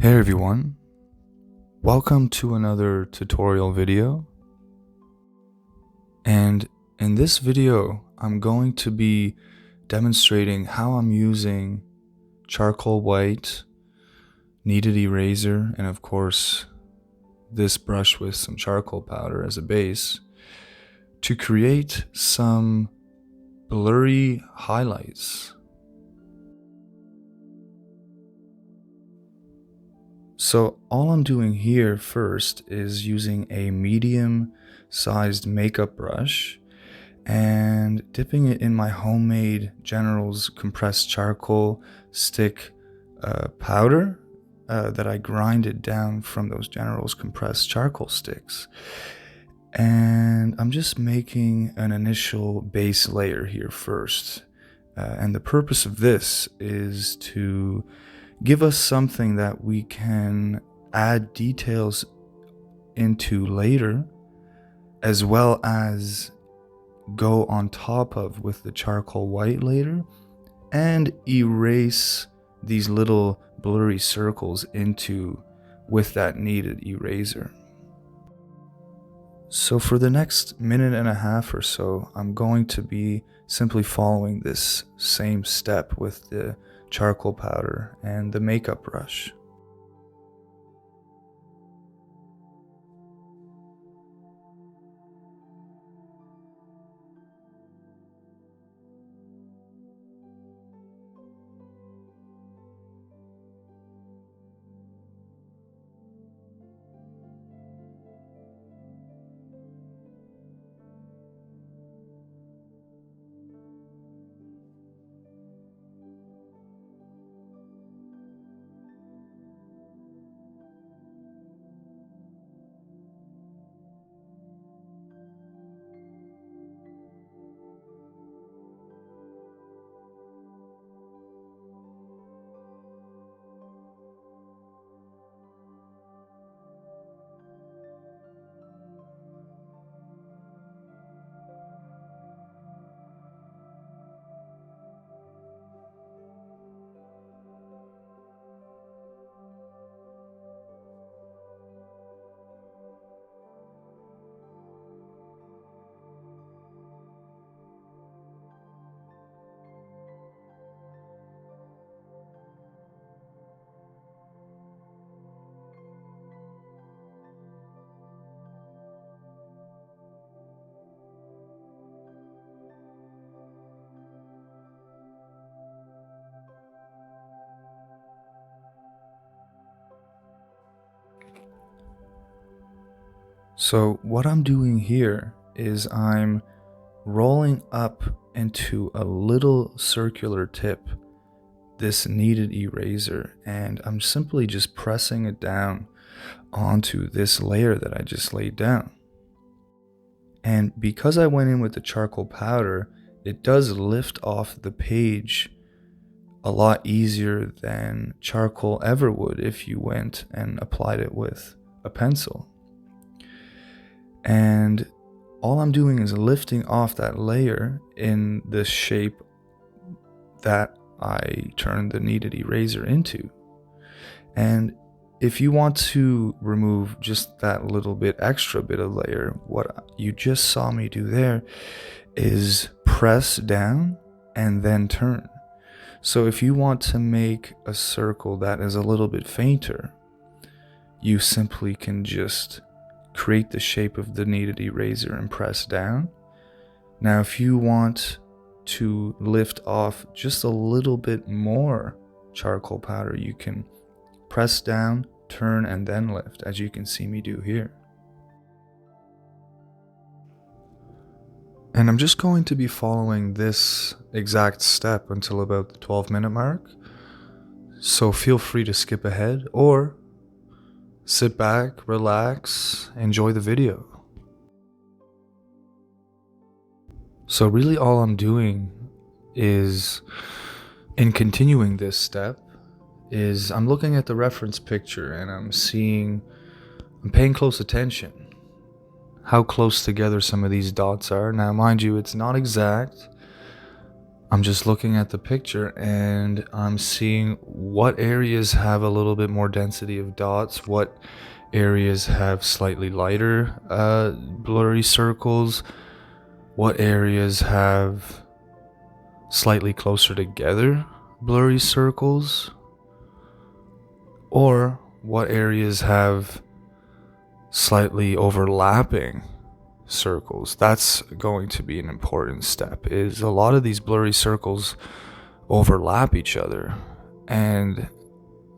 Hey everyone, welcome to another tutorial video. And in this video, I'm going to be demonstrating how I'm using charcoal white, kneaded eraser, and of course this brush with some charcoal powder as a base to create some blurry highlights. So all I'm doing here first is using a medium-sized makeup brush and dipping it in my homemade General's compressed charcoal stick powder that I grinded down from those General's compressed charcoal sticks. And I'm just making an initial base layer here first. And the purpose of this is to give us something that we can add details into later, as well as go on top of with the charcoal white later and erase these little blurry circles into with that kneaded eraser. So for the next minute and a half or so, I'm going to be simply following this same step with the charcoal powder and the makeup brush. So what I'm doing here is I'm rolling up into a little circular tip this kneaded eraser, and I'm simply just pressing it down onto this layer that I just laid down. And because I went in with the charcoal powder, it does lift off the page a lot easier than charcoal ever would if you went and applied it with a pencil. And all I'm doing is lifting off that layer in the shape that I turned the kneaded eraser into. And if you want to remove just that little bit extra bit of layer, what you just saw me do there is press down and then turn. So if you want to make a circle that is a little bit fainter, you simply can just create the shape of the kneaded eraser and press down. Now if you want to lift off just a little bit more charcoal powder, you can press down, turn, and then lift, as you can see me do here. And I'm just going to be following this exact step until about the 12-minute mark. So feel free to skip ahead or sit back, relax, enjoy the video. So really all I'm doing is, in continuing this step, is I'm looking at the reference picture and I'm paying close attention how close together some of these dots are. Now mind you, it's not exact. I'm just looking at the picture and I'm seeing what areas have a little bit more density of dots, what areas have slightly lighter blurry circles, what areas have slightly closer together blurry circles, or what areas have slightly overlapping circles. That's going to be an important step, is a lot of these blurry circles overlap each other, and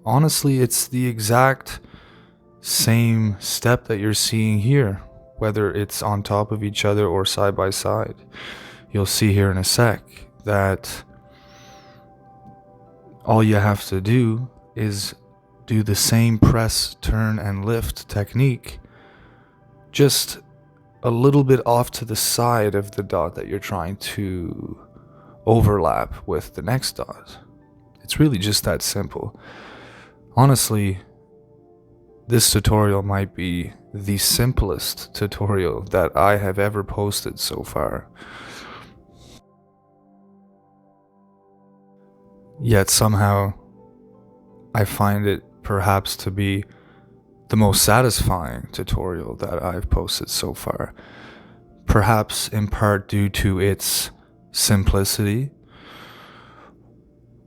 honestly it's the exact same step that you're seeing here, whether it's on top of each other or side by side. You'll see here in a sec that all you have to do is do the same press, turn, and lift technique, just a little bit off to the side of the dot that you're trying to overlap with the next dot. It's really just that simple. Honestly, this tutorial might be the simplest tutorial that I have ever posted so far. Yet somehow I find it perhaps to be the most satisfying tutorial that I've posted so far. Perhaps in part due to its simplicity,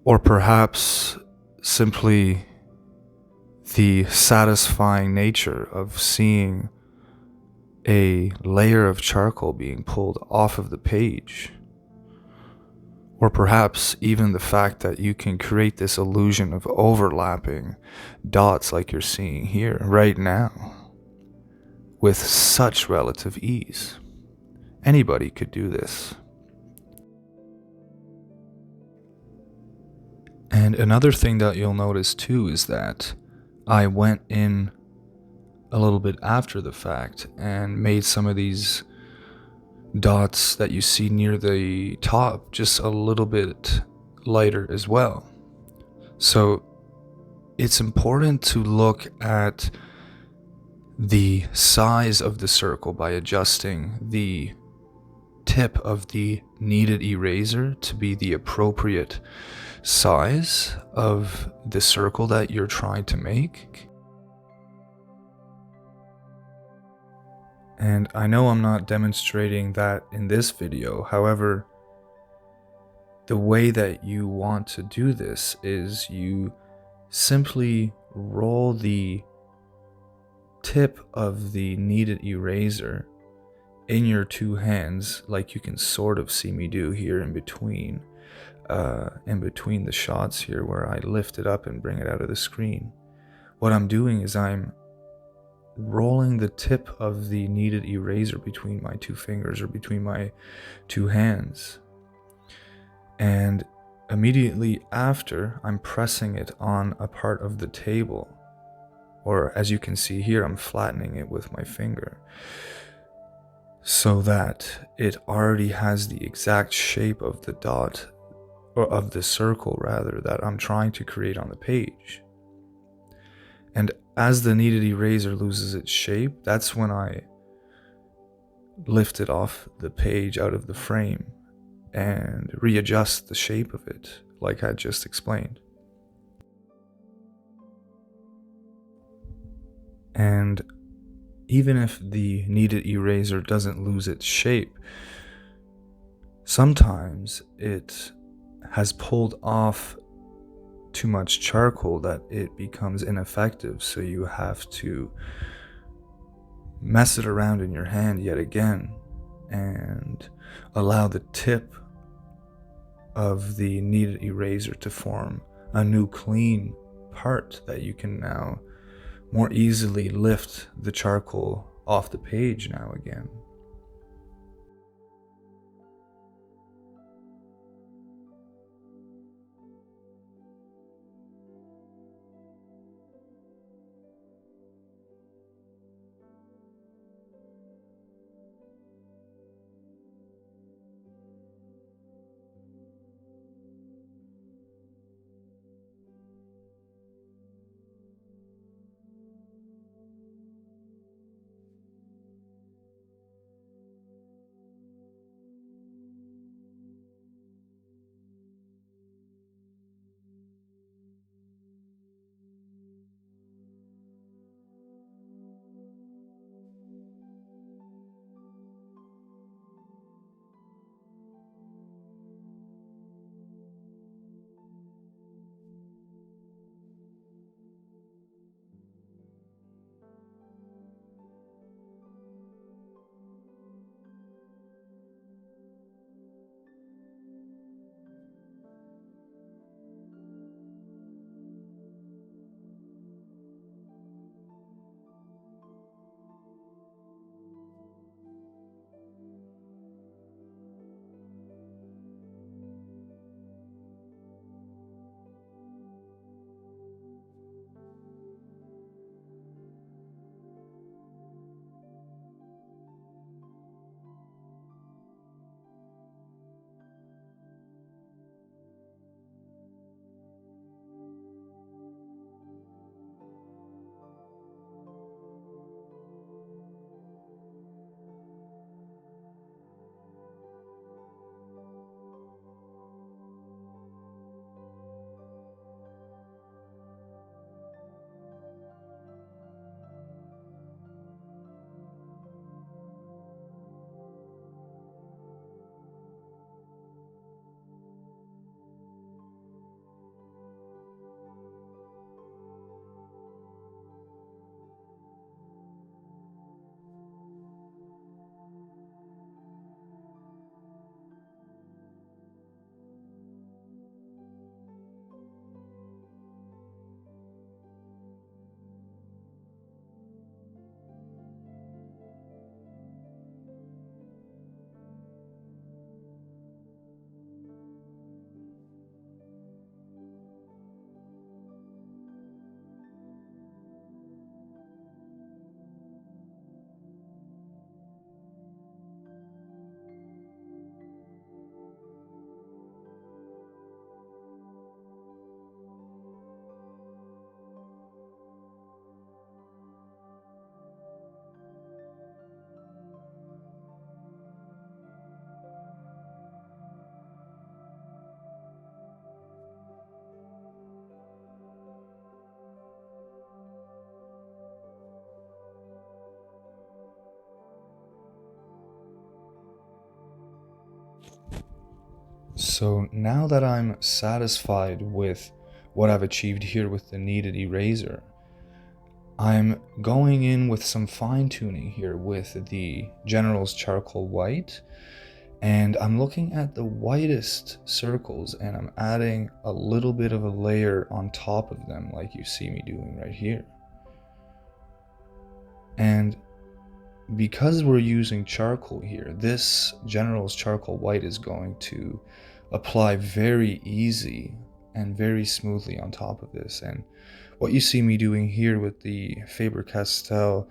or perhaps simply the satisfying nature of seeing a layer of charcoal being pulled off of the page. Or perhaps even the fact that you can create this illusion of overlapping dots like you're seeing here right now with such relative ease. Anybody could do this. And another thing that you'll notice too is that I went in a little bit after the fact and made some of these dots that you see near the top just a little bit lighter as well. So it's important to look at the size of the circle by adjusting the tip of the kneaded eraser to be the appropriate size of the circle that you're trying to make. And I know I'm not demonstrating that in this video. However, the way that you want to do this is you simply roll the tip of the kneaded eraser in your two hands, like you can sort of see me do here in between the shots here where I lift it up and bring it out of the screen. What I'm doing is I'm rolling the tip of the kneaded eraser between my two fingers or between my two hands, and immediately after I'm pressing it on a part of the table, or as you can see here, I'm flattening it with my finger so that it already has the exact shape of the dot, or of the circle rather, that I'm trying to create on the page. And as the kneaded eraser loses its shape, that's when I lift it off the page out of the frame and readjust the shape of it, like I just explained. And even if the kneaded eraser doesn't lose its shape, sometimes it has pulled off too much charcoal that it becomes ineffective, so you have to mess it around in your hand yet again and allow the tip of the kneaded eraser to form a new clean part that you can now more easily lift the charcoal off the page now again. So now that I'm satisfied with what I've achieved here with the kneaded eraser, I'm going in with some fine tuning here with the General's Charcoal White, and I'm looking at the whitest circles and I'm adding a little bit of a layer on top of them like you see me doing right here. And because we're using charcoal here, this General's Charcoal White is going to apply very easy and very smoothly on top of this. And what you see me doing here with the Faber Castell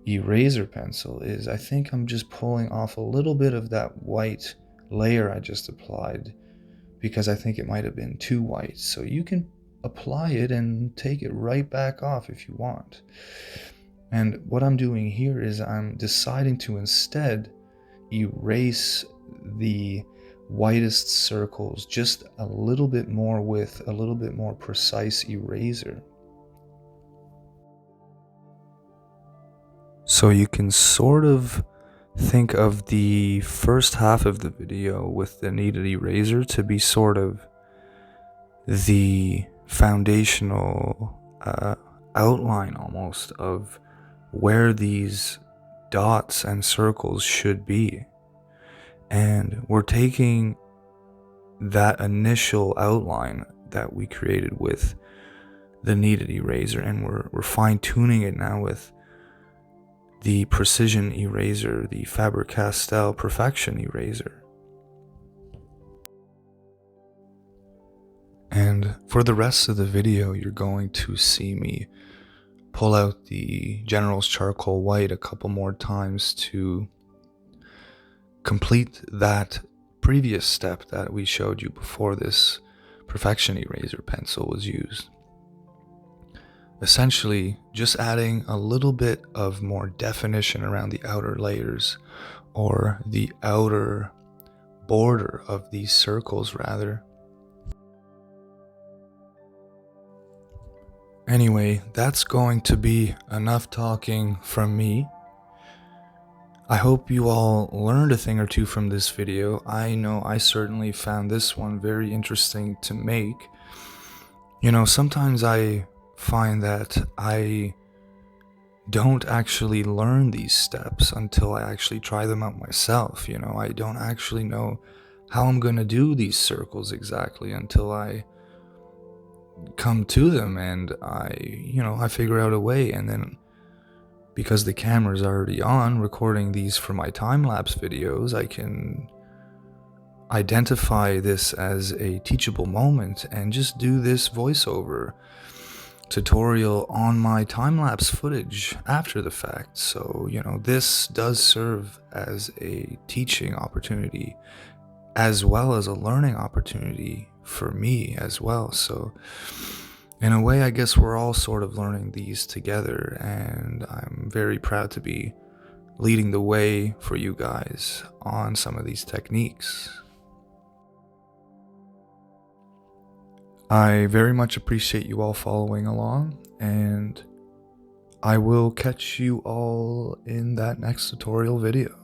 eraser pencil is I think I'm just pulling off a little bit of that white layer I just applied because I think it might have been too white. So you can apply it and take it right back off if you want. And what I'm doing here is I'm deciding to instead erase the whitest circles just a little bit more with a little bit more precise eraser. So you can sort of think of the first half of the video with the kneaded eraser to be sort of the foundational outline almost of where these dots and circles should be. And we're taking that initial outline that we created with the kneaded eraser and we're fine-tuning it now with the precision eraser, the Faber Castell Perfection eraser. And for the rest of the video, you're going to see me pull out the General's Charcoal White a couple more times to complete that previous step that we showed you before this Perfection eraser pencil was used. Essentially, just adding a little bit of more definition around the outer layers, or the outer border of these circles rather. Anyway, that's going to be enough talking from me. I hope you all learned a thing or two from this video. I know I certainly found this one very interesting to make. You know, sometimes I find that I don't actually learn these steps until I actually try them out myself. You know, I don't actually know how I'm going to do these circles exactly until I come to them and I figure out a way. And then because the camera's already on recording these for my time-lapse videos, I can identify this as a teachable moment and just do this voiceover tutorial on my time-lapse footage after the fact. So, you know, this does serve as a teaching opportunity as well as a learning opportunity for me as well. So in a way, I guess we're all sort of learning these together, and I'm very proud to be leading the way for you guys on some of these techniques. I very much appreciate you all following along, and I will catch you all in that next tutorial video.